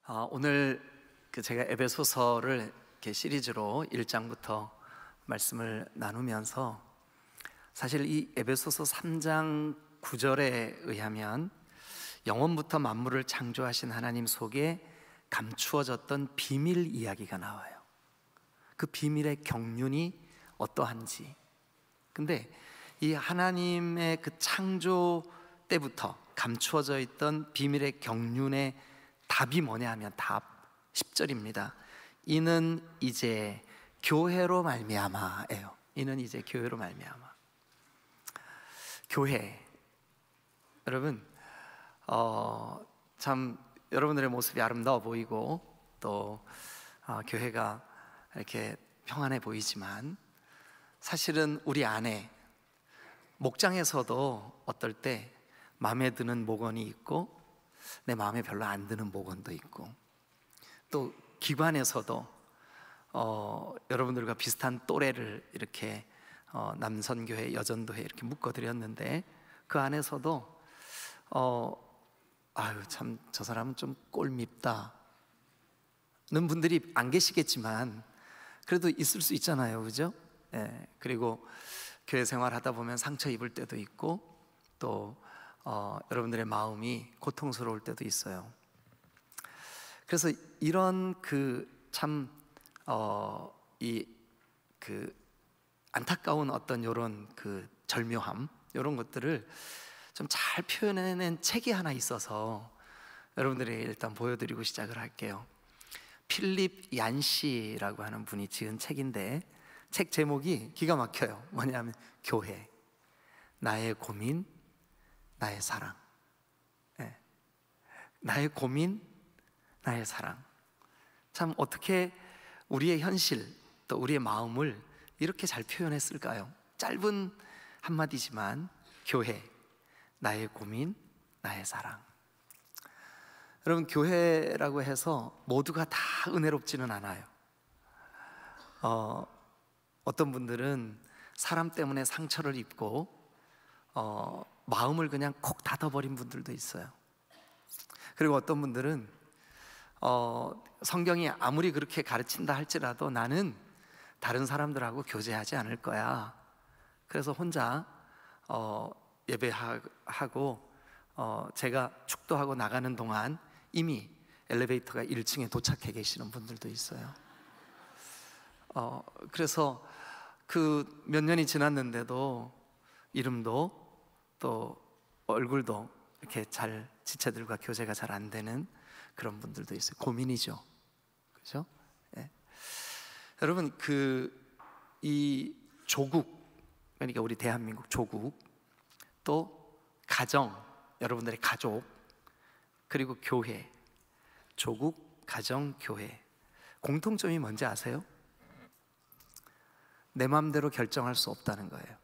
오늘 제가 에베소서를 이렇게 시리즈로 1장부터 말씀을 나누면서 사실 이 에베소서 3장 9절에 의하면 영원부터 만물을 창조하신 하나님 속에 감추어졌던 비밀 이야기가 나와요. 그 비밀의 경륜이 어떠한지. 근데 이 하나님의 그 창조 때부터 감추어져 있던 비밀의 경륜의 답이 뭐냐 하면 답 10절입니다. 이는 이제 교회로 말미암아예요. 이는 이제 교회로 말미암아. 교회, 여러분 참 여러분들의 모습이 아름다워 보이고 또 교회가 이렇게 평안해 보이지만 사실은 우리 안에 목장에서도 어떨 때 마음에 드는 목원이 있고 내 마음에 별로 안 드는 목원도 있고, 또 기관에서도 여러분들과 비슷한 또래를 이렇게 남선교회, 여전도회 이렇게 묶어드렸는데 그 안에서도 아유 참 저 사람은 좀 꼴밉다 는 분들이 안 계시겠지만 그래도 있을 수 있잖아요, 그죠? 예, 그리고 교회 생활하다 보면 상처 입을 때도 있고 또 여러분들의 마음이 고통스러울 때도 있어요. 그래서 이런 안타까운 어떤 이런 절묘함, 이런 것들을 좀 잘 표현해낸 책이 하나 있어서 여러분들에게 일단 보여드리고 시작을 할게요. 필립 얀시라고 하는 분이 지은 책인데 책 제목이 기가 막혀요. 뭐냐면 교회, 나의 고민, 나의 사랑. 네. 나의 고민, 나의 사랑. 참 어떻게 우리의 현실 또 우리의 마음을 이렇게 잘 표현했을까요? 짧은 한마디지만 교회, 나의 고민, 나의 사랑. 여러분, 교회라고 해서 모두가 다 은혜롭지는 않아요. 어떤 분들은 사람 때문에 상처를 입고 마음을 그냥 콕 닫아버린 분들도 있어요. 그리고 어떤 분들은 성경이 아무리 그렇게 가르친다 할지라도 나는 다른 사람들하고 교제하지 않을 거야. 그래서 혼자 예배하고 제가 축도하고 나가는 동안 이미 엘리베이터가 1층에 도착해 계시는 분들도 있어요. 그래서 그 몇 년이 지났는데도 이름도 또 얼굴도 이렇게 잘 지체들과 교제가 잘 안 되는 그런 분들도 있어요. 고민이죠, 그렇죠? 네. 여러분, 이 조국, 그러니까 우리 대한민국 조국, 또 가정, 여러분들의 가족, 그리고 교회, 조국, 가정, 교회, 공통점이 뭔지 아세요? 내 마음대로 결정할 수 없다는 거예요.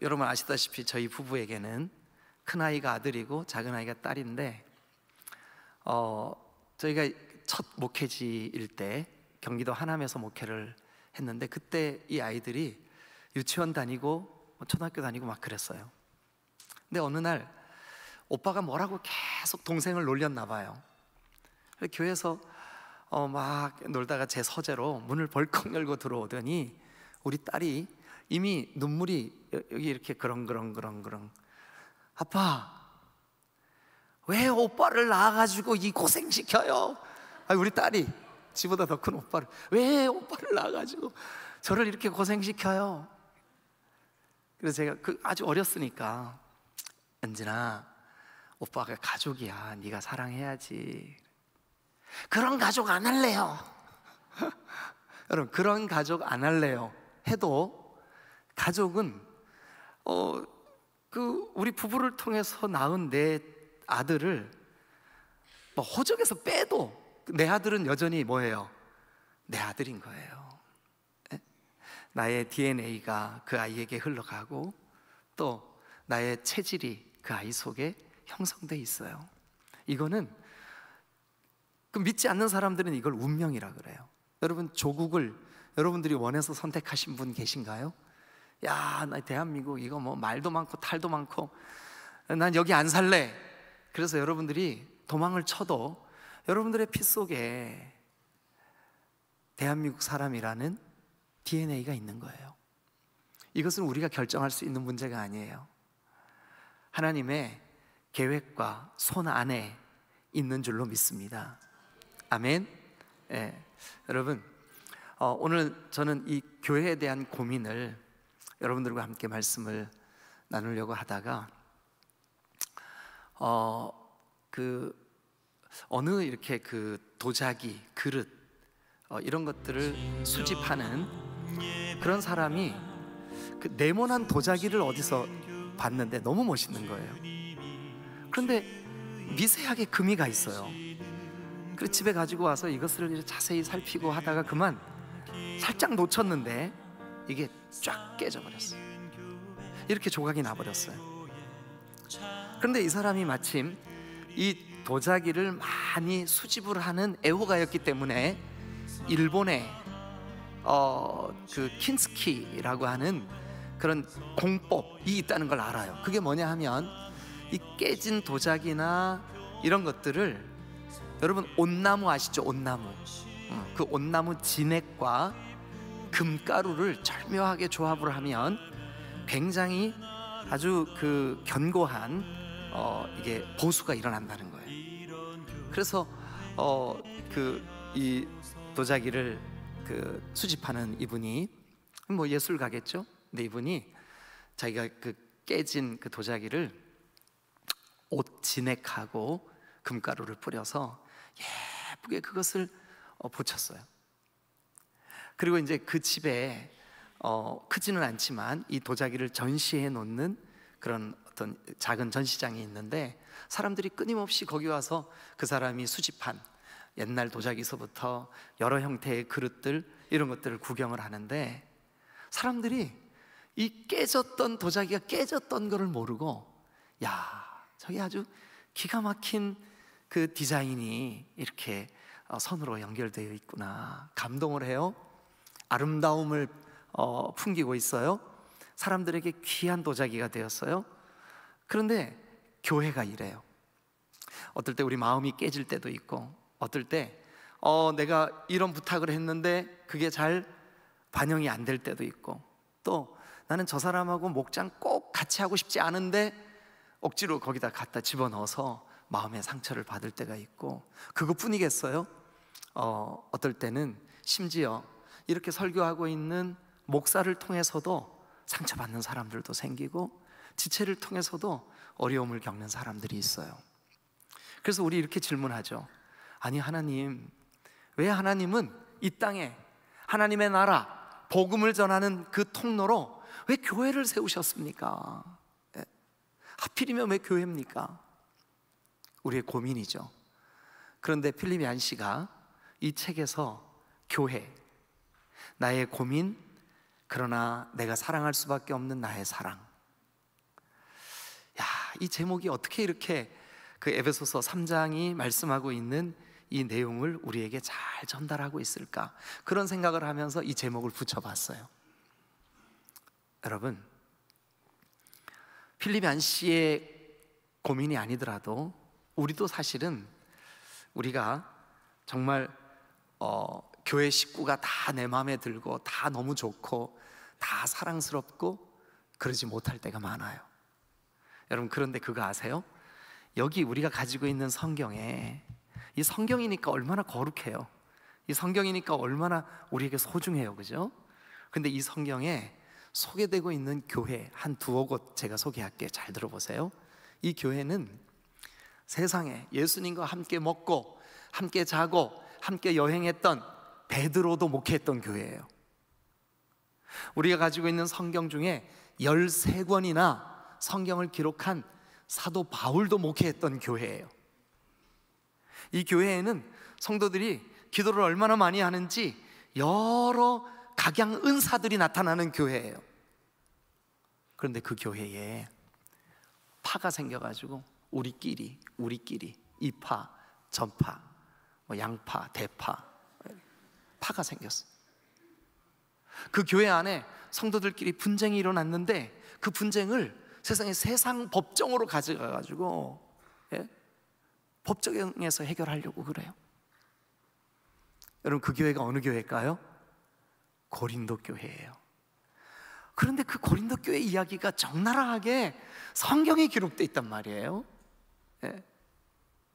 여러분 아시다시피 저희 부부에게는 큰아이가 아들이고 작은아이가 딸인데 저희가 첫 목회지일 때 경기도 하남에서 목회를 했는데 그때 이 아이들이 유치원 다니고 초등학교 다니고 막 그랬어요. 근데 어느 날 오빠가 뭐라고 계속 동생을 놀렸나 봐요. 교회에서 막 놀다가 제 서재로 문을 벌컥 열고 들어오더니 우리 딸이 이미 눈물이 여기 이렇게 그렁그렁. 아빠, 왜 오빠를 낳아가지고 이 고생시켜요? 우리 딸이 지보다 더 큰 오빠를, 왜 오빠를 낳아가지고 저를 이렇게 고생시켜요? 그래서 제가 아주 어렸으니까, 은진아, 오빠가 가족이야, 네가 사랑해야지. 그런 가족 안 할래요. 여러분, 그런 가족 안 할래요 해도 가족은 우리 부부를 통해서 낳은 내 아들을 호적에서 빼도 내 아들은 여전히 뭐예요? 내 아들인 거예요. 나의 DNA가 그 아이에게 흘러가고 또 나의 체질이 그 아이 속에 형성돼 있어요. 이거는 믿지 않는 사람들은 이걸 운명이라 그래요. 여러분, 조국을 여러분들이 원해서 선택하신 분 계신가요? 야, 나 대한민국 이거 뭐 말도 많고 탈도 많고 난 여기 안 살래. 그래서 여러분들이 도망을 쳐도 여러분들의 피 속에 대한민국 사람이라는 DNA가 있는 거예요. 이것은 우리가 결정할 수 있는 문제가 아니에요. 하나님의 계획과 손 안에 있는 줄로 믿습니다. 아멘. 예. 여러분, 오늘 저는 이 교회에 대한 고민을 여러분들과 함께 말씀을 나누려고 하다가 어느 이렇게 그 도자기, 그릇 이런 것들을 수집하는 그런 사람이 그 네모난 도자기를 어디서 봤는데 너무 멋있는 거예요. 그런데 미세하게 금이가 있어요. 그래서 집에 가지고 와서 이것을 자세히 살피고 하다가 그만 살짝 놓쳤는데 이게 쫙 깨져버렸어요. 이렇게 조각이 나버렸어요. 그런데 이 사람이 마침 이 도자기를 많이 수집을 하는 애호가였기 때문에 일본의 그 킨스키라고 하는 그런 공법이 있다는 걸 알아요. 그게 뭐냐 하면 이 깨진 도자기나 이런 것들을, 여러분 온나무 아시죠? 온나무. 그 온나무 진액과 금가루를 절묘하게 조합을 하면 굉장히 아주 그 견고한 이게 보수가 일어난다는 거예요. 그래서 이 도자기를 그 수집하는 이분이 뭐 예술가겠죠. 근데 이분이 자기가 그 깨진 그 도자기를 옷 진액하고 금가루를 뿌려서 예쁘게 그것을 붙였어요. 그리고 이제 그 집에 크지는 않지만 이 도자기를 전시해 놓는 그런 어떤 작은 전시장이 있는데 사람들이 끊임없이 거기 와서 그 사람이 수집한 옛날 도자기서부터 여러 형태의 그릇들 이런 것들을 구경을 하는데, 사람들이 이 깨졌던 도자기가 깨졌던 거를 모르고, 야, 저기 아주 기가 막힌 그 디자인이 이렇게 선으로 연결되어 있구나, 감동을 해요. 아름다움을 풍기고 있어요. 사람들에게 귀한 도자기가 되었어요. 그런데 교회가 이래요. 어떨 때 우리 마음이 깨질 때도 있고, 어떨 때 내가 이런 부탁을 했는데 그게 잘 반영이 안 될 때도 있고, 또 나는 저 사람하고 목장 꼭 같이 하고 싶지 않은데 억지로 거기다 갖다 집어넣어서 마음의 상처를 받을 때가 있고, 그것뿐이겠어요? 어떨 때는 심지어 이렇게 설교하고 있는 목사를 통해서도 상처받는 사람들도 생기고, 지체를 통해서도 어려움을 겪는 사람들이 있어요. 그래서 우리 이렇게 질문하죠. 아니 하나님, 왜 하나님은 이 땅에 하나님의 나라, 복음을 전하는 그 통로로 왜 교회를 세우셨습니까? 하필이면 왜 교회입니까? 우리의 고민이죠. 그런데 필립 얀 씨가 이 책에서 교회, 나의 고민, 그러나 내가 사랑할 수밖에 없는 나의 사랑, 이 제목이 어떻게 이렇게 그 에베소서 3장이 말씀하고 있는 이 내용을 우리에게 잘 전달하고 있을까, 그런 생각을 하면서 이 제목을 붙여봤어요. 여러분, 필립 얀 씨의 고민이 아니더라도 우리도 사실은 우리가 정말 교회 식구가 다 내 마음에 들고 다 너무 좋고 다 사랑스럽고 그러지 못할 때가 많아요. 여러분, 그런데 그거 아세요? 여기 우리가 가지고 있는 성경에, 이 성경이니까 얼마나 거룩해요. 이 성경이니까 얼마나 우리에게 소중해요, 그죠? 근데 이 성경에 소개되고 있는 교회 한 두어 곳 제가 소개할게요. 잘 들어보세요. 이 교회는 세상에 예수님과 함께 먹고 함께 자고 함께 여행했던 베드로도 목회했던 교회예요. 우리가 가지고 있는 성경 중에 13권이나 성경을 기록한 사도 바울도 목회했던 교회예요. 이 교회에는 성도들이 기도를 얼마나 많이 하는지 여러 각양 은사들이 나타나는 교회예요. 그런데 그 교회에 파가 생겨가지고 우리끼리 이파, 전파, 양파, 대파, 파가 생겼어요. 그 교회 안에 성도들끼리 분쟁이 일어났는데 그 분쟁을 세상 법정으로 가져가가지고 법정에서 해결하려고 그래요. 여러분, 그 교회가 어느 교회일까요? 고린도 교회예요. 그런데 그 고린도 교회 이야기가 적나라하게 성경에 기록되어 있단 말이에요. 예.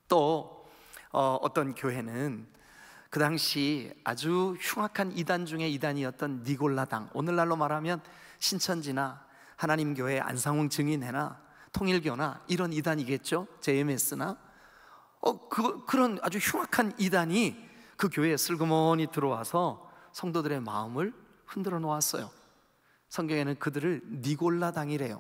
또 어떤 교회는 그 당시 아주 흉악한 이단 중에 이단이었던 니골라당, 오늘날로 말하면 신천지나 하나님교회, 안상홍 증인회나 통일교나 이런 이단이겠죠. JMS나 그런 아주 흉악한 이단이 그 교회에 슬그머니 들어와서 성도들의 마음을 흔들어 놓았어요. 성경에는 그들을 니골라당이래요.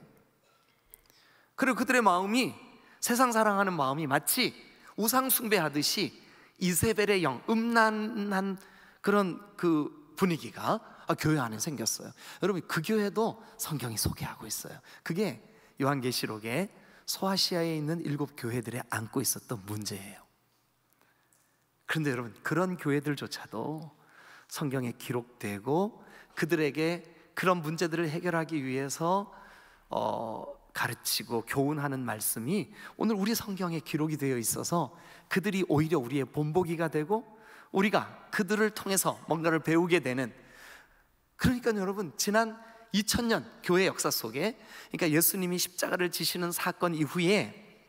그리고 그들의 마음이, 세상 사랑하는 마음이 마치 우상 숭배하듯이 이세벨의 영, 음란한 그런 그 분위기가 교회 안에 생겼어요. 여러분, 그 교회도 성경이 소개하고 있어요. 그게 요한계시록에 소아시아에 있는 7 교회들에 안고 있었던 문제예요. 그런데 여러분, 그런 교회들조차도 성경에 기록되고 그들에게 그런 문제들을 해결하기 위해서 가르치고 교훈하는 말씀이 오늘 우리 성경에 기록이 되어 있어서 그들이 오히려 우리의 본보기가 되고 우리가 그들을 통해서 뭔가를 배우게 되는, 그러니까 여러분, 지난 2000년 교회 역사 속에, 그러니까 예수님이 십자가를 지시는 사건 이후에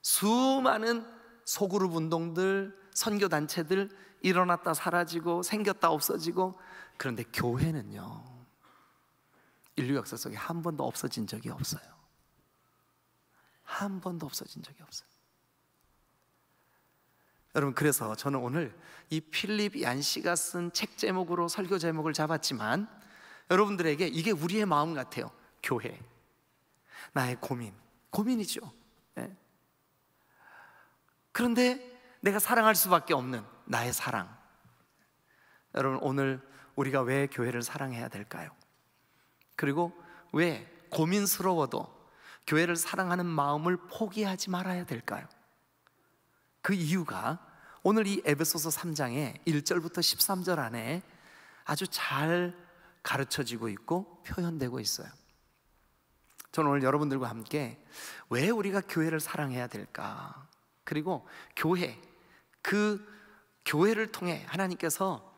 수많은 소그룹 운동들, 선교단체들 일어났다 사라지고 생겼다 없어지고, 그런데 교회는요, 인류 역사 속에 한 번도 없어진 적이 없어요. 한 번도 없어진 적이 없어요. 여러분, 그래서 저는 오늘 이 필립 얀시가 쓴 책 제목으로 설교 제목을 잡았지만 여러분들에게 이게 우리의 마음 같아요. 교회, 나의 고민이죠. 네. 그런데 내가 사랑할 수밖에 없는 나의 사랑. 여러분, 오늘 우리가 왜 교회를 사랑해야 될까요? 그리고 왜 고민스러워도 교회를 사랑하는 마음을 포기하지 말아야 될까요? 그 이유가 오늘 이 에베소서 3장의 1절부터 13절 안에 아주 잘 가르쳐지고 있고 표현되고 있어요. 저는 오늘 여러분들과 함께 왜 우리가 교회를 사랑해야 될까, 그리고 그 교회를 통해 하나님께서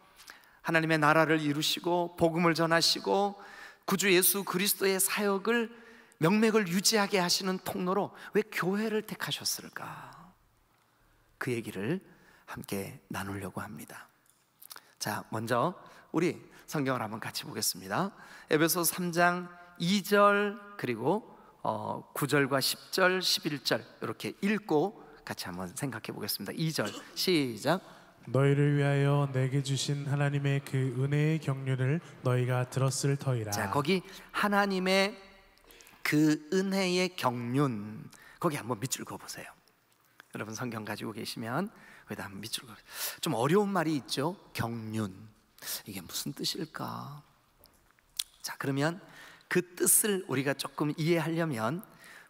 하나님의 나라를 이루시고 복음을 전하시고 구주 예수 그리스도의 사역을 명맥을 유지하게 하시는 통로로 왜 교회를 택하셨을까, 그 얘기를 함께 나누려고 합니다. 자, 먼저 우리 성경을 한번 같이 보겠습니다. 에베소서 3장 2절 그리고 9절과 10절, 11절 이렇게 읽고 같이 한번 생각해 보겠습니다. 2절 시작. 너희를 위하여 내게 주신 하나님의 그 은혜의 경륜을 너희가 들었을 터이라. 자, 거기 하나님의 그 은혜의 경륜, 거기 한번 밑줄 그어보세요. 여러분 성경 가지고 계시면 거기다 한번 밑줄 그어보세요. 좀 어려운 말이 있죠. 경륜, 이게 무슨 뜻일까? 자, 그러면 그 뜻을 우리가 조금 이해하려면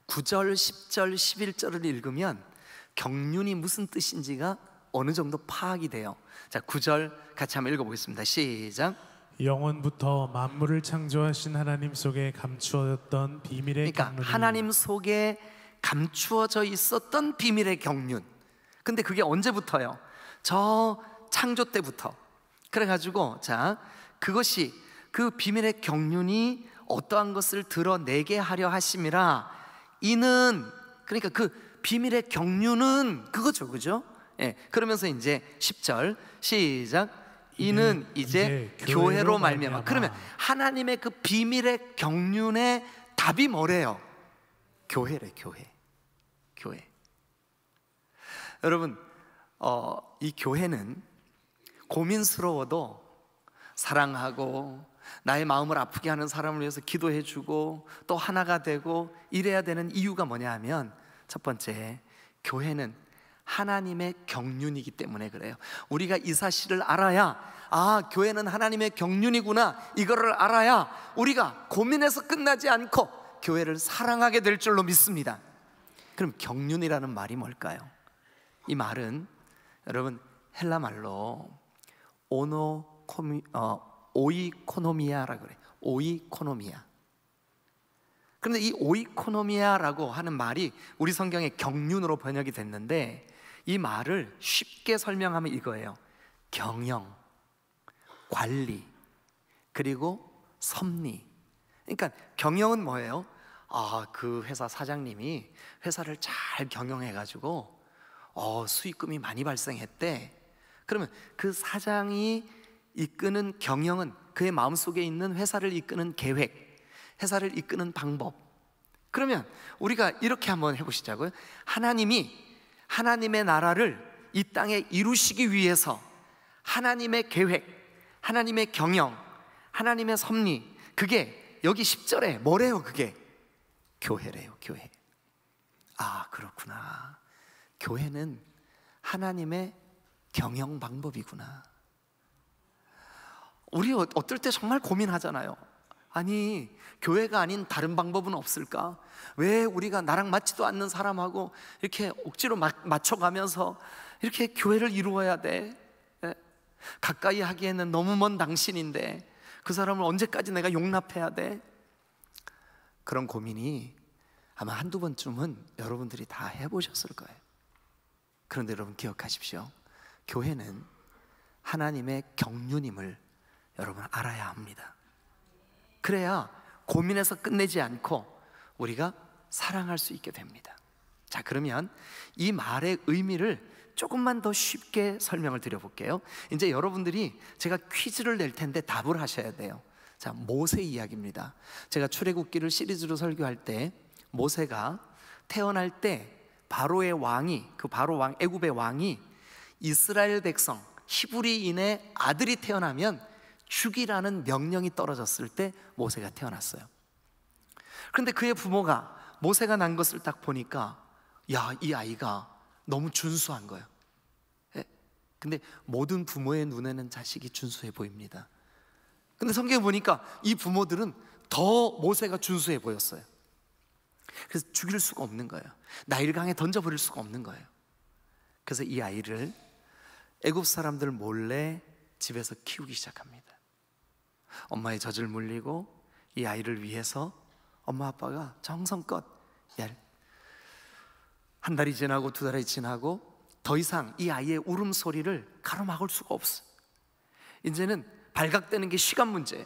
9절, 10절, 11절을 읽으면 경륜이 무슨 뜻인지가 어느 정도 파악이 돼요. 자, 9절 같이 한번 읽어보겠습니다. 시작. 영원부터 만물을 창조하신 하나님 속에 감추어졌던 비밀의 그러니까 경륜이, 하나님 속에 감추어져 있었던 비밀의 경륜. 근데 그게 언제부터요? 저 창조 때부터. 그래가지고 자, 그것이 그 비밀의 경륜이 어떠한 것을 드러내게 하려 하심이라. 이는, 그러니까 그 비밀의 경륜은 그거죠, 그죠? 예, 그러면서 이제 10절 시작. 이는 이제 교회로 말미암아. 그러면 하나님의 그 비밀의 경륜의 답이 뭐래요? 교회래, 교회. 여러분, 이 교회는 고민스러워도 사랑하고 나의 마음을 아프게 하는 사람을 위해서 기도해주고 또 하나가 되고 이래야 되는 이유가 뭐냐 하면, 첫 번째, 교회는 하나님의 경륜이기 때문에 그래요. 우리가 이 사실을 알아야, 아, 교회는 하나님의 경륜이구나, 이거를 알아야 우리가 고민해서 끝나지 않고 교회를 사랑하게 될 줄로 믿습니다. 그럼 경륜이라는 말이 뭘까요? 이 말은 여러분 헬라 말로 오이코노미아라고 그래요. 오이코노미아. 그런데 이 오이코노미아라고 하는 말이 우리 성경에 경륜으로 번역이 됐는데, 이 말을 쉽게 설명하면 이거예요. 경영, 관리, 그리고 섭리. 그러니까 경영은 뭐예요? 그 회사 사장님이 회사를 잘 경영해가지고 수익금이 많이 발생했대. 그러면 그 사장이 이끄는 경영은 그의 마음속에 있는 회사를 이끄는 계획, 회사를 이끄는 방법. 그러면 우리가 이렇게 한번 해보시자고요. 하나님의 나라를 이 땅에 이루시기 위해서 하나님의 계획, 하나님의 경영, 하나님의 섭리, 그게 여기 10절에 뭐래요? 그게 교회래요. 교회. 그렇구나. 교회는 하나님의 경영 방법이구나. 우리 어떨 때 정말 고민하잖아요. 아니, 교회가 아닌 다른 방법은 없을까? 왜 우리가 나랑 맞지도 않는 사람하고 이렇게 억지로 맞춰가면서 이렇게 교회를 이루어야 돼? 가까이 하기에는 너무 먼 당신인데 그 사람을 언제까지 내가 용납해야 돼? 그런 고민이 아마 한두 번쯤은 여러분들이 다 해보셨을 거예요. 그런데 여러분 기억하십시오. 교회는 하나님의 경륜임을 여러분 알아야 합니다. 그래야 고민해서 끝내지 않고 우리가 사랑할 수 있게 됩니다. 자, 그러면 이 말의 의미를 조금만 더 쉽게 설명을 드려볼게요. 이제 여러분들이 제가 퀴즈를 낼 텐데 답을 하셔야 돼요. 자, 모세 이야기입니다. 제가 출애굽기를 시리즈로 설교할 때 모세가 태어날 때 바로의 왕이, 그 바로 왕, 애굽의 왕이 이스라엘 백성 히브리인의 아들이 태어나면 죽이라는 명령이 떨어졌을 때 모세가 태어났어요. 그런데 그의 부모가 모세가 난 것을 딱 보니까 이 아이가 너무 준수한 거예요. 근데 모든 부모의 눈에는 자식이 준수해 보입니다. 근데 성경에 보니까 이 부모들은 더 모세가 준수해 보였어요. 그래서 죽일 수가 없는 거예요. 나일강에 던져버릴 수가 없는 거예요. 그래서 이 아이를 애굽 사람들 몰래 집에서 키우기 시작합니다. 엄마의 젖을 물리고 이 아이를 위해서 엄마 아빠가 정성껏 한 달이 지나고 두 달이 지나고 더 이상 이 아이의 울음소리를 가로막을 수가 없어. 이제는 발각되는 게 시간 문제예요.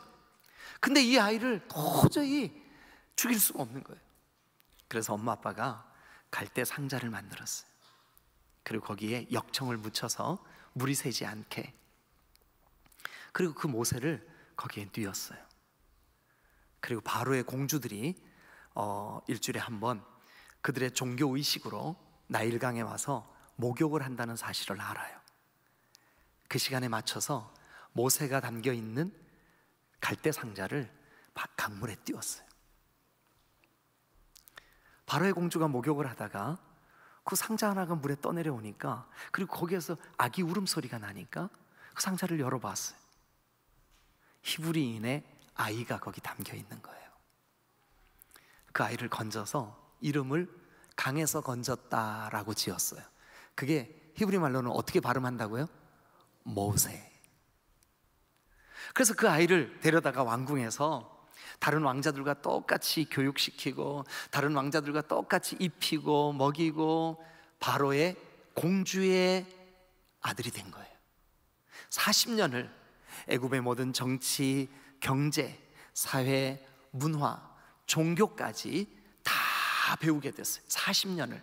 근데 이 아이를 도저히 죽일 수가 없는 거예요. 그래서 엄마 아빠가 갈대 상자를 만들었어요. 그리고 거기에 역청을 묻혀서 물이 새지 않게, 그리고 그 모세를 거기에 뉘었어요. 그리고 바로의 공주들이 일주일에 한 번 그들의 종교 의식으로 나일강에 와서 목욕을 한다는 사실을 알아요. 그 시간에 맞춰서 모세가 담겨 있는 갈대 상자를 강물에 띄웠어요. 바로의 공주가 목욕을 하다가 그 상자 하나가 물에 떠내려오니까, 그리고 거기에서 아기 울음소리가 나니까 그 상자를 열어봤어요. 히브리인의 아이가 거기 담겨 있는 거예요. 그 아이를 건져서 이름을 강에서 건졌다라고 지었어요. 그게 히브리 말로는 어떻게 발음한다고요? 모세. 그래서 그 아이를 데려다가 왕궁에서 다른 왕자들과 똑같이 교육시키고 다른 왕자들과 똑같이 입히고 먹이고 바로의 공주의 아들이 된 거예요. 40년을 애굽의 모든 정치, 경제, 사회, 문화, 종교까지 다 배우게 됐어요. 40년을.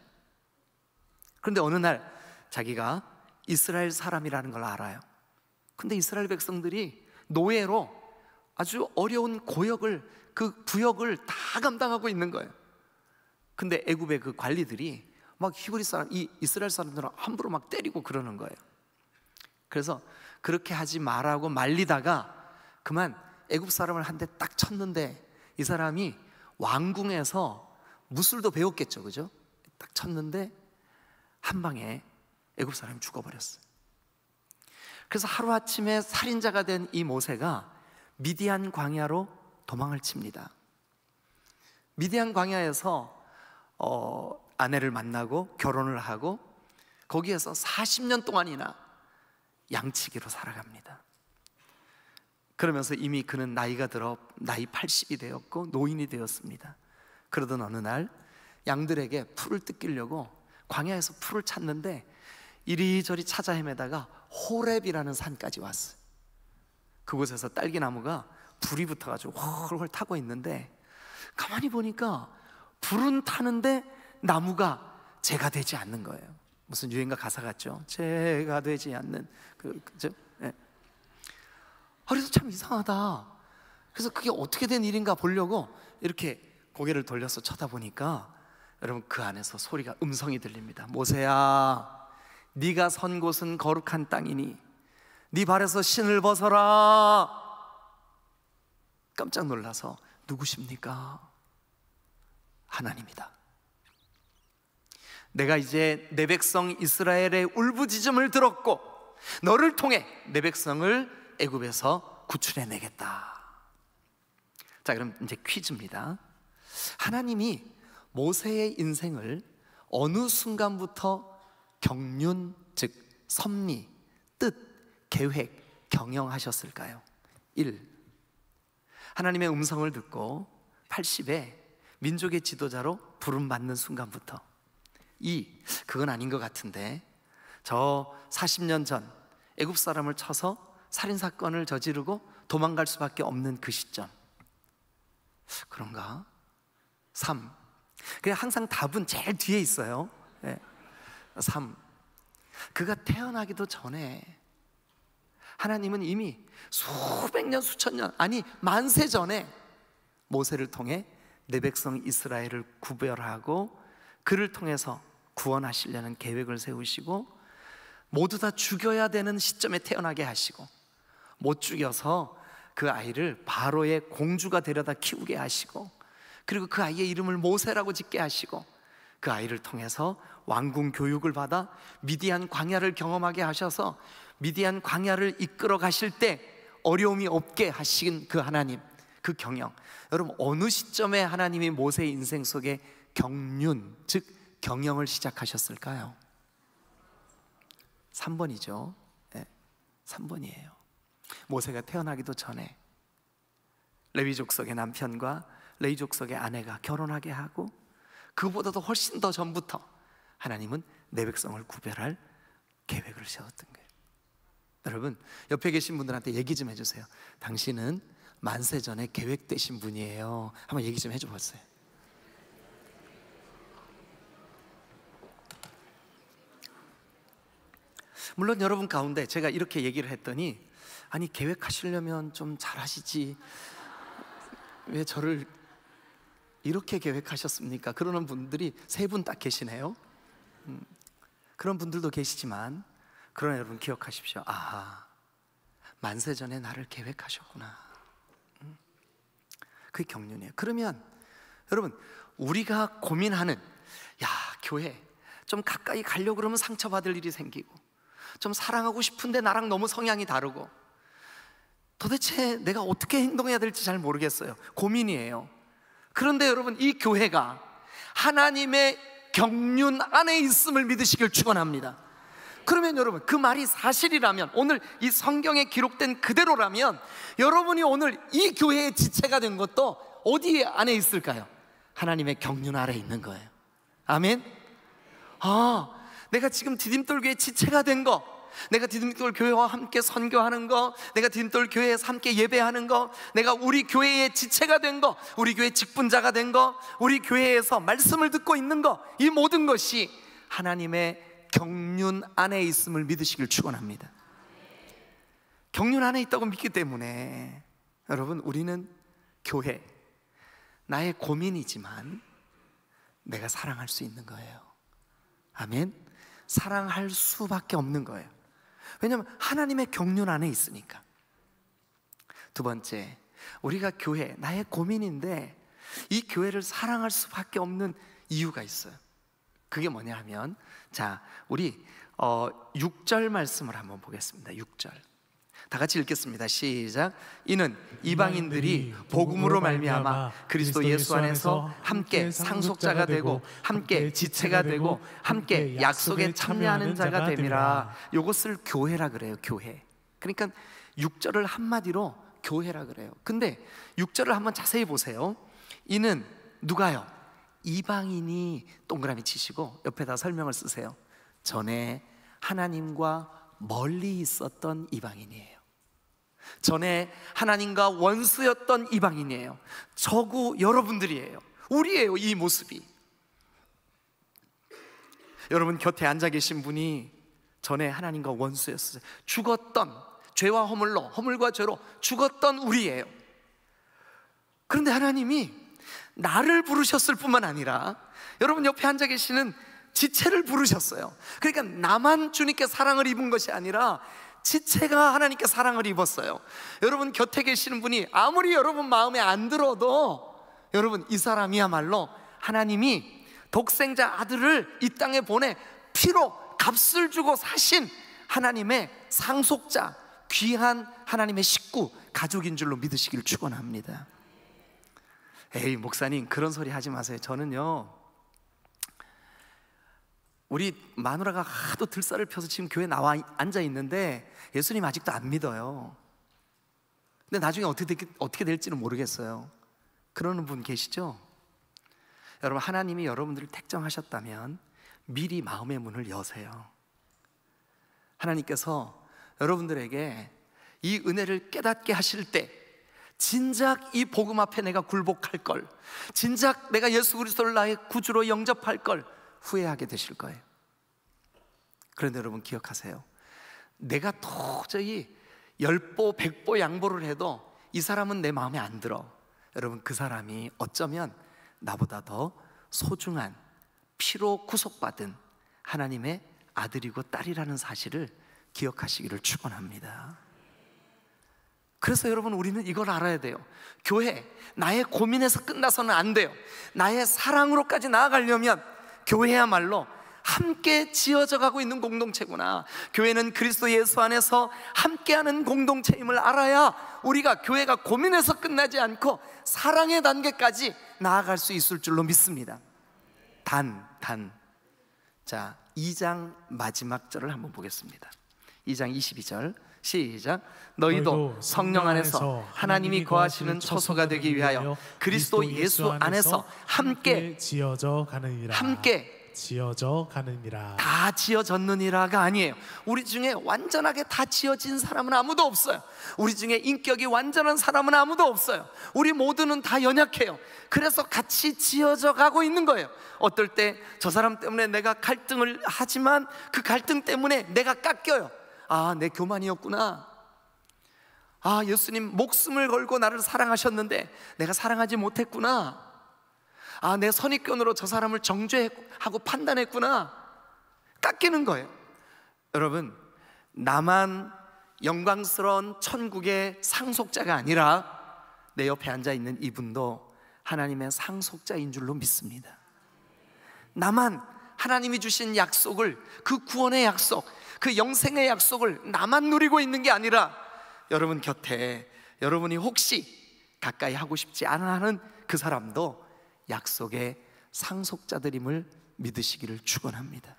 그런데 어느 날 자기가 이스라엘 사람이라는 걸 알아요. 근데 이스라엘 백성들이 노예로 아주 어려운 고역을, 그 부역을 다 감당하고 있는 거예요. 근데 애굽의 그 관리들이 막 히브리 사람, 이 이스라엘 사람들을 함부로 막 때리고 그러는 거예요. 그래서 그렇게 하지 말라고 말리다가 그만 애굽 사람을 한 대 딱 쳤는데, 이 사람이 왕궁에서 무술도 배웠겠죠, 그죠? 딱 쳤는데 한 방에 애굽 사람이 죽어버렸어요. 그래서 하루아침에 살인자가 된 이 모세가 미디안 광야로 도망을 칩니다. 미디안 광야에서 아내를 만나고 결혼을 하고 거기에서 40년 동안이나 양치기로 살아갑니다. 그러면서 이미 그는 나이가 들어 나이 80이 되었고 노인이 되었습니다. 그러던 어느 날 양들에게 풀을 뜯기려고 광야에서 풀을 찾는데 이리저리 찾아 헤매다가 호렙이라는 산까지 왔어요. 그곳에서 딸기나무가 불이 붙어가지고 훨훨 타고 있는데, 가만히 보니까 불은 타는데 나무가 제가 되지 않는 거예요. 무슨 유행가 가사 같죠? 제가 되지 않는 그죠? 네. 그래서 참 이상하다. 그래서 그게 어떻게 된 일인가 보려고 이렇게 고개를 돌려서 쳐다보니까, 여러분, 그 안에서 소리가, 음성이 들립니다. 모세야, 네가 선 곳은 거룩한 땅이니 네 발에서 신을 벗어라. 깜짝 놀라서, 누구십니까? 하나님이다. 내가 이제 내 백성 이스라엘의 울부짖음을 들었고 너를 통해 내 백성을 애굽에서 구출해내겠다. 자, 그럼 이제 퀴즈입니다. 하나님이 모세의 인생을 어느 순간부터 경륜, 즉 섭리, 뜻, 계획, 경영하셨을까요? 1. 하나님의 음성을 듣고 80에 민족의 지도자로 부름받는 순간부터. 2. 그건 아닌 것 같은데, 저 40년 전 애굽 사람을 쳐서 살인사건을 저지르고 도망갈 수밖에 없는 그 시점. 그런가? 3. 그냥 항상 답은 제일 뒤에 있어요. 3. 그가 태어나기도 전에 하나님은 이미 수백 년, 수천 년, 아니 만세 전에 모세를 통해 내 백성 이스라엘을 구별하고 그를 통해서 구원하시려는 계획을 세우시고, 모두 다 죽여야 되는 시점에 태어나게 하시고, 못 죽여서 그 아이를 바로의 공주가 데려다 키우게 하시고, 그리고 그 아이의 이름을 모세라고 짓게 하시고, 그 아이를 통해서 왕궁 교육을 받아 미디안 광야를 경험하게 하셔서 미디안 광야를 이끌어 가실 때 어려움이 없게 하신 그 하나님, 그 경영. 여러분, 어느 시점에 하나님이 모세의 인생 속에 경륜, 즉 경영을 시작하셨을까요? 3번이죠. 네, 3번이에요. 모세가 태어나기도 전에 레위 족속의 남편과 레위 족속의 아내가 결혼하게 하고, 그보다도 훨씬 더 전부터 하나님은 내 백성을 구별할 계획을 세웠던 거예요. 여러분, 옆에 계신 분들한테 얘기 좀 해주세요. 당신은 만세 전에 계획되신 분이에요. 한번 얘기 좀 해줘 보세요. 물론 여러분 가운데 제가 이렇게 얘기를 했더니, 아니 계획하시려면 좀 잘하시지, 왜 저를 이렇게 계획하셨습니까? 그러는 분들이 3분 딱 계시네요. 그런 분들도 계시지만, 그러나 여러분 기억하십시오. 아, 만세 전에 나를 계획하셨구나. 그게 경륜이에요. 그러면 여러분, 우리가 고민하는, 야, 교회 좀 가까이 가려고 그러면 상처받을 일이 생기고, 좀 사랑하고 싶은데 나랑 너무 성향이 다르고, 도대체 내가 어떻게 행동해야 될지 잘 모르겠어요. 고민이에요. 그런데 여러분, 이 교회가 하나님의 경륜 안에 있음을 믿으시길 축원합니다. 그러면 여러분, 그 말이 사실이라면, 오늘 이 성경에 기록된 그대로라면, 여러분이 오늘 이 교회의 지체가 된 것도 어디에 안에 있을까요? 하나님의 경륜 아래 있는 거예요. 아멘. 아, 내가 지금 디딤돌 교회 지체가 된 거, 내가 디딤돌 교회와 함께 선교하는 거, 내가 디딤돌 교회에서 함께 예배하는 거, 내가 우리 교회의 지체가 된 거, 우리 교회 직분자가 된 거, 우리 교회에서 말씀을 듣고 있는 거, 이 모든 것이 하나님의 경륜 안에 있음을 믿으시길 축원합니다. 경륜 안에 있다고 믿기 때문에 여러분, 우리는 교회, 나의 고민이지만 내가 사랑할 수 있는 거예요. 아멘. 사랑할 수밖에 없는 거예요. 왜냐하면 하나님의 경륜 안에 있으니까. 두 번째, 우리가 교회, 나의 고민인데 이 교회를 사랑할 수밖에 없는 이유가 있어요. 그게 뭐냐 하면, 자, 우리 6절 말씀을 한번 보겠습니다. 6절 다 같이 읽겠습니다. 시작. 이는 이방인들이 복음으로 말미암아 그리스도 예수 안에서 함께 상속자가 되고 함께 지체가 되고 함께 약속에 참여하는 자가 됨이라. 이것을 교회라 그래요. 교회. 그러니까 6절을 한마디로 교회라 그래요. 근데 6절을 한번 자세히 보세요. 이는 누가요? 이방인이 동그라미 치시고 옆에다 설명을 쓰세요. 전에 하나님과 멀리 있었던 이방인이에요. 전에 하나님과 원수였던 이방인이에요. 저구 여러분들이에요. 우리예요. 이 모습이. 여러분 곁에 앉아 계신 분이 전에 하나님과 원수였어요. 죽었던, 죄와 허물로, 허물과 죄로 죽었던 우리예요. 그런데 하나님이 나를 부르셨을 뿐만 아니라 여러분 옆에 앉아 계시는 지체를 부르셨어요. 그러니까 나만 주님께 사랑을 입은 것이 아니라 지체가 하나님께 사랑을 입었어요. 여러분 곁에 계시는 분이 아무리 여러분 마음에 안 들어도 여러분 이 사람이야말로 하나님이 독생자 아들을 이 땅에 보내 피로 값을 주고 사신 하나님의 상속자, 귀한 하나님의 식구, 가족인 줄로 믿으시기를 축원합니다. 에이 목사님 그런 소리 하지 마세요. 저는요, 우리 마누라가 하도 들살을 펴서 지금 교회에 나와 앉아 있는데 예수님 아직도 안 믿어요. 근데 나중에 어떻게 될지는 모르겠어요. 그러는 분 계시죠? 여러분 하나님이 여러분들을 택정하셨다면 미리 마음의 문을 여세요. 하나님께서 여러분들에게 이 은혜를 깨닫게 하실 때 진작 이 복음 앞에 내가 굴복할 걸, 진작 내가 예수 그리스도를 나의 구주로 영접할 걸 후회하게 되실 거예요. 그런데 여러분 기억하세요. 내가 도저히 10보 100보 양보를 해도 이 사람은 내 마음에 안 들어. 여러분 그 사람이 어쩌면 나보다 더 소중한 피로 구속받은 하나님의 아들이고 딸이라는 사실을 기억하시기를 축원합니다. 그래서 여러분 우리는 이걸 알아야 돼요. 교회, 나의 고민에서 끝나서는 안 돼요. 나의 사랑으로까지 나아가려면 교회야말로 함께 지어져 가고 있는 공동체구나. 교회는 그리스도 예수 안에서 함께하는 공동체임을 알아야 우리가 교회가 고민에서 끝나지 않고 사랑의 단계까지 나아갈 수 있을 줄로 믿습니다. 자, 2장 마지막 절을 한번 보겠습니다. 2장 22절 시작. 너희도 성령 안에서 하나님이 거하시는 처소가 되기 위하여 그리스도 예수 안에서 함께 지어져 가느니라. 함께 지어져 가느니라. 다 지어졌느니라가 아니에요. 우리 중에 완전하게 다 지어진 사람은 아무도 없어요. 우리 중에 인격이 완전한 사람은 아무도 없어요. 우리 모두는 다 연약해요. 그래서 같이 지어져 가고 있는 거예요. 어떨 때 저 사람 때문에 내가 갈등을 하지만 그 갈등 때문에 내가 깎여요. 아, 내 교만이었구나. 아, 예수님 목숨을 걸고 나를 사랑하셨는데 내가 사랑하지 못했구나. 아, 내 선입견으로 저 사람을 정죄하고 판단했구나. 깎이는 거예요. 여러분, 나만 영광스러운 천국의 상속자가 아니라 내 옆에 앉아있는 이분도 하나님의 상속자인 줄로 믿습니다. 나만 하나님이 주신 약속을, 그 구원의 약속, 그 영생의 약속을 나만 누리고 있는 게 아니라 여러분 곁에 여러분이 혹시 가까이 하고 싶지 않아 하는 그 사람도 약속의 상속자들임을 믿으시기를 축원합니다.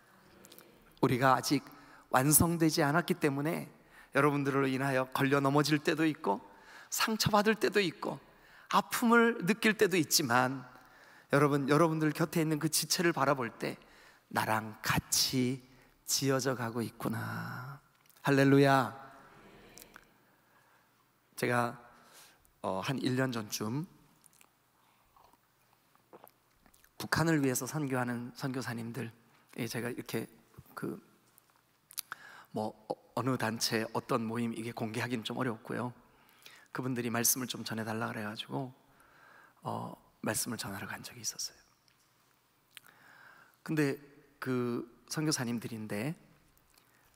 우리가 아직 완성되지 않았기 때문에 여러분들로 인하여 걸려 넘어질 때도 있고 상처받을 때도 있고 아픔을 느낄 때도 있지만 여러분들 곁에 있는 그 지체를 바라볼 때 나랑 같이 지어져 가고 있구나. 할렐루야. 제가 한 1년 전쯤 북한을 위해서 선교하는 선교사님들, 제가 이렇게 어느 단체 어떤 모임 이게 공개하기는 좀 어렵고요. 그분들이 말씀을 좀 전해달라 그래가지고 말씀을 전하러 간 적이 있었어요. 근데 그 선교사님들인데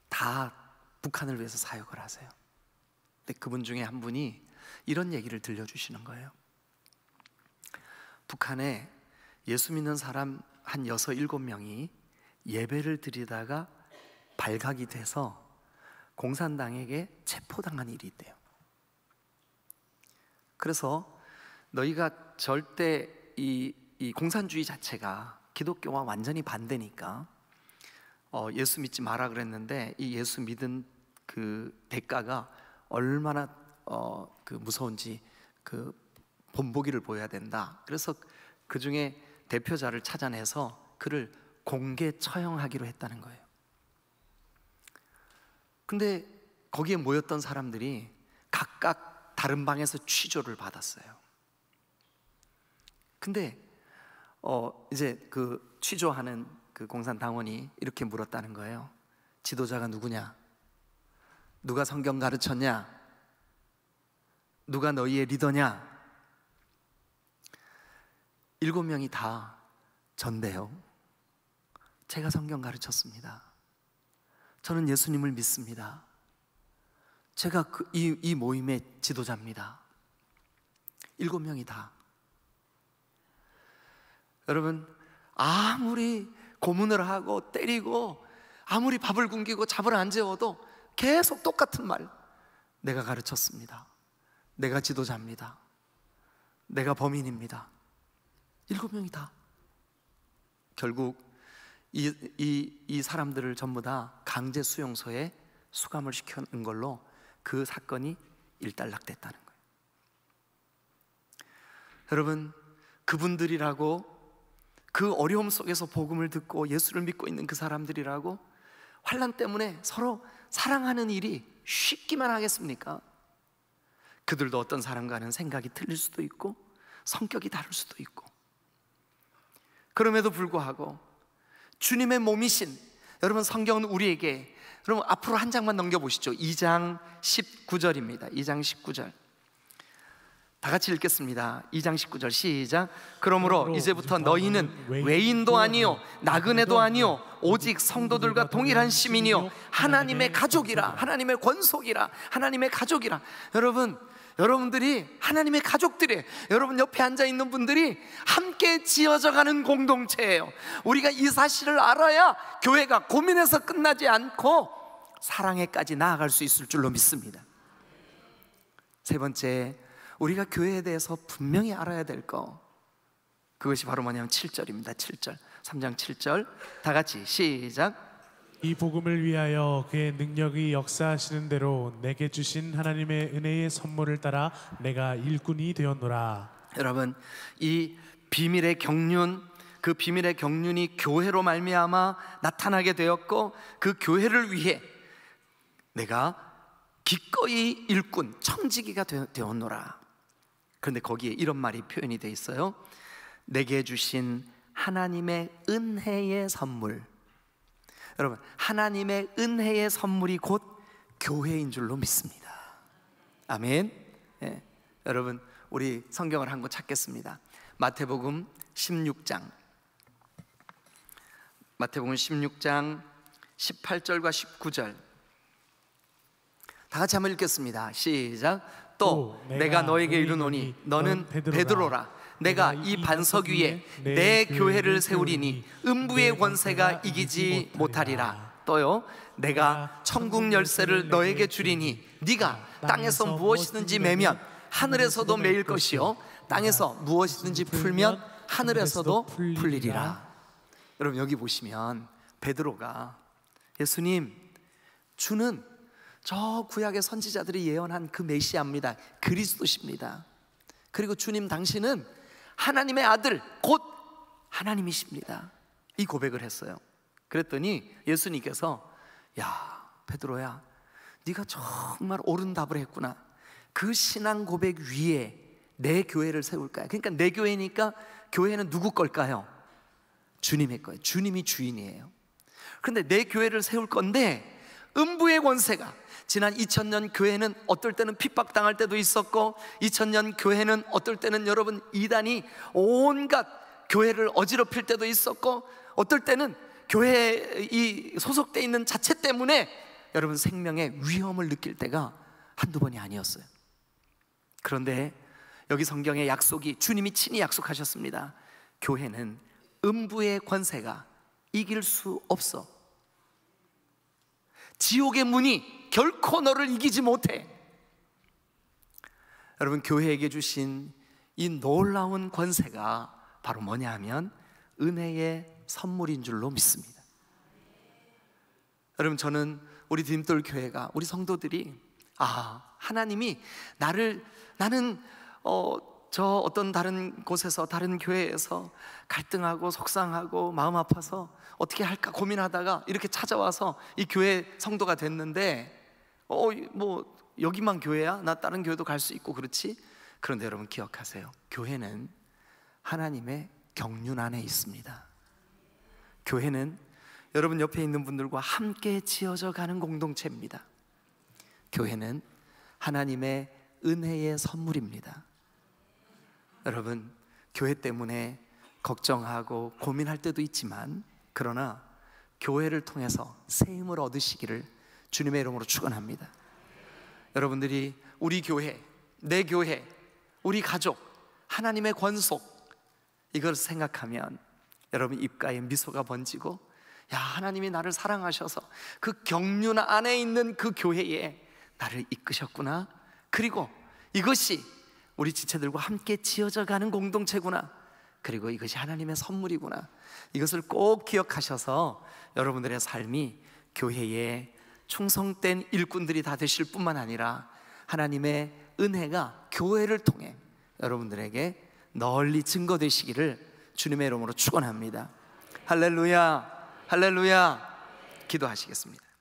다 북한을 위해서 사역을 하세요. 근데 그분 중에 한 분이 이런 얘기를 들려주시는 거예요. 북한에 예수 믿는 사람 한 6, 7명이 예배를 드리다가 발각이 돼서 공산당에게 체포당한 일이 있대요. 그래서 너희가 절대 이 공산주의 자체가 기독교와 완전히 반대니까 예수 믿지 마라 그랬는데 이 예수 믿은 그 대가가 얼마나 무서운지 그 본보기를 보여야 된다. 그래서 그 중에 대표자를 찾아내서 그를 공개 처형하기로 했다는 거예요. 근데 거기에 모였던 사람들이 각각 다른 방에서 취조를 받았어요. 근데 이제 그 취조하는 그 공산당원이 이렇게 물었다는 거예요. 지도자가 누구냐? 누가 성경 가르쳤냐? 누가 너희의 리더냐? 7명이 다 전데요. 제가 성경 가르쳤습니다. 저는 예수님을 믿습니다. 제가 이 모임의 지도자입니다. 7명이 다. 여러분, 아무리 고문을 하고 때리고 아무리 밥을 굶기고 잡을 안 재워도 계속 똑같은 말. 내가 가르쳤습니다. 내가 지도자입니다. 내가 범인입니다. 7명이 다. 결국 이 사람들을 전부 다 강제 수용소에 수감을 시켜놓은 걸로 그 사건이 일단락됐다는 거예요. 여러분, 그분들이라고, 그 어려움 속에서 복음을 듣고 예수를 믿고 있는 그 사람들이라고 환난 때문에 서로 사랑하는 일이 쉽기만 하겠습니까? 그들도 어떤 사람과는 생각이 틀릴 수도 있고 성격이 다를 수도 있고, 그럼에도 불구하고 주님의 몸이신, 여러분 성경은 우리에게, 여러분 앞으로 한 장만 넘겨보시죠. 2장 19절입니다 2장 19절 다 같이 읽겠습니다. 2장 19절 시작. 그러므로 이제부터 너희는 외인도 아니요 나그네도 아니요 오직 성도들과 동일한 시민이요 하나님의 가족이라. 하나님의 권속이라. 하나님의 가족이라. 여러분들이 하나님의 가족들이에요. 여러분 옆에 앉아있는 분들이 함께 지어져가는 공동체예요. 우리가 이 사실을 알아야 교회가 고민해서 끝나지 않고 사랑에까지 나아갈 수 있을 줄로 믿습니다. 세 번째, 우리가 교회에 대해서 분명히 알아야 될 거, 그것이 바로 뭐냐면 7절입니다 7절 3장 7절 다 같이 시작. 이 복음을 위하여 그의 능력이 역사하시는 대로 내게 주신 하나님의 은혜의 선물을 따라 내가 일꾼이 되었노라. 여러분, 이 비밀의 경륜, 그 비밀의 경륜이 교회로 말미암아 나타나게 되었고, 그 교회를 위해 내가 기꺼이 일꾼, 청지기가 되었노라. 그런데 거기에 이런 말이 표현이 되어 있어요. 내게 주신 하나님의 은혜의 선물. 여러분, 하나님의 은혜의 선물이 곧 교회인 줄로 믿습니다. 아멘. 예. 여러분, 우리 성경을 한 권 찾겠습니다. 마태복음 16장 18절과 19절 다 같이 한번 읽겠습니다. 시작. 또 내가 너에게 이르노니 너는 베드로라. 내가 이 반석 위에 내 교회를 세우리니 음부의 권세가 이기지 못하리라. 또요, 내가 천국 열쇠를 너에게 주리니 네가 땅에서 무엇이든지 매면 하늘에서도 매일 것이요 땅에서 무엇이든지 풀면 하늘에서도 풀리리라. 여러분, 여기 보시면 베드로가 예수님, 주는 저 구약의 선지자들이 예언한 그 메시아입니다. 그리스도십니다. 그리고 주님, 당신은 하나님의 아들 곧 하나님이십니다. 이 고백을 했어요. 그랬더니 예수님께서, 야 베드로야, 네가 정말 옳은 답을 했구나. 그 신앙 고백 위에 내 교회를 세울 거야. 그러니까 내 교회니까 교회는 누구 걸까요? 주님의 거예요. 주님이 주인이에요. 그런데 내 교회를 세울 건데 음부의 권세가, 지난 2000년 교회는 어떨 때는 핍박당할 때도 있었고, 2000년 교회는 어떨 때는 여러분 이단이 온갖 교회를 어지럽힐 때도 있었고, 어떨 때는 교회에 이 소속돼 있는 자체 때문에 여러분 생명의 위험을 느낄 때가 한두 번이 아니었어요. 그런데 여기 성경의 약속이, 주님이 친히 약속하셨습니다. 교회는 음부의 권세가 이길 수 없어. 지옥의 문이 결코 너를 이기지 못해. 여러분, 교회에게 주신 이 놀라운 권세가 바로 뭐냐 하면 은혜의 선물인 줄로 믿습니다. 여러분, 저는 우리 디딤돌 교회가, 우리 성도들이 하나님이 나는 저 어떤 다른 곳에서, 다른 교회에서 갈등하고 속상하고 마음 아파서 어떻게 할까 고민하다가 이렇게 찾아와서 이 교회 성도가 됐는데, 뭐 여기만 교회야? 나 다른 교회도 갈 수 있고 그렇지? 그런데 여러분 기억하세요. 교회는 하나님의 경륜 안에 있습니다. 교회는 여러분 옆에 있는 분들과 함께 지어져 가는 공동체입니다. 교회는 하나님의 은혜의 선물입니다. 여러분, 교회 때문에 걱정하고 고민할 때도 있지만, 그러나 교회를 통해서 새 힘을 얻으시기를 주님의 이름으로 축원합니다. 여러분들이 우리 교회, 내 교회, 우리 가족, 하나님의 권속, 이걸 생각하면 여러분 입가에 미소가 번지고, 야, 하나님이 나를 사랑하셔서 그 경륜 안에 있는 그 교회에 나를 이끄셨구나. 그리고 이것이 우리 지체들과 함께 지어져 가는 공동체구나. 그리고 이것이 하나님의 선물이구나. 이것을 꼭 기억하셔서 여러분들의 삶이 교회에 충성된 일꾼들이 다 되실 뿐만 아니라 하나님의 은혜가 교회를 통해 여러분들에게 널리 증거되시기를 주님의 이름으로 축원합니다. 할렐루야, 할렐루야. 기도하시겠습니다.